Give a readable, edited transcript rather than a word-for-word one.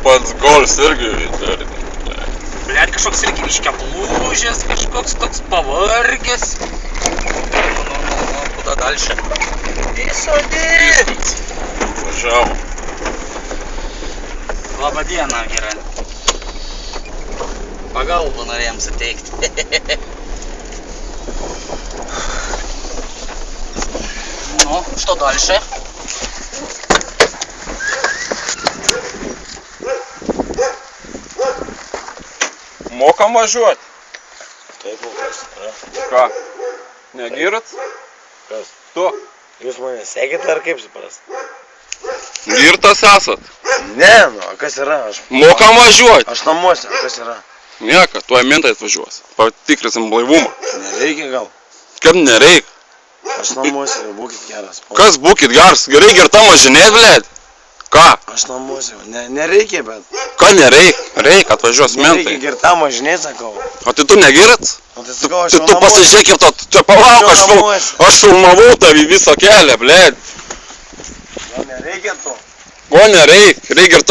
pats Golfs irgi dar. Blet, kažkoks irgi iškia plūžęs, kažkoks toks pavargęs. Nu, kuda dalšia? Įsodė! Važiavo. Labą dieną, gerai. Pagalbą norėjom suteikti. Ну, что дальше? Mokam važiuoti. Taip, kas. Ką? Negirat? Kas? Tu? Jūs mane sekite ar kaip suprast? Girtas esat. Ne, nu, kas yra? Mokam važiuoti. Aš namuose, kas yra? Nieka, tuoj mentai atvažiuos. Patikrinsim blaivumą. Nereikia gal? Kaip nereik? Aš namuose, būkit geras. Kas būkit geras? Gerai girta mažinėt, blėt? Ką? Aš namuose, nereikia, bet. Ką nereik? Reik, atvažiuos mentai. Nereikia girta mažinėt, sakau. O tai tu negirat? O tai sakau, aš jau Tu pasižiūrėk ir tu palauk, aš filmavau tavį visą kelią, blėt. Gal nereikia to? Ko nereik? Reik girta.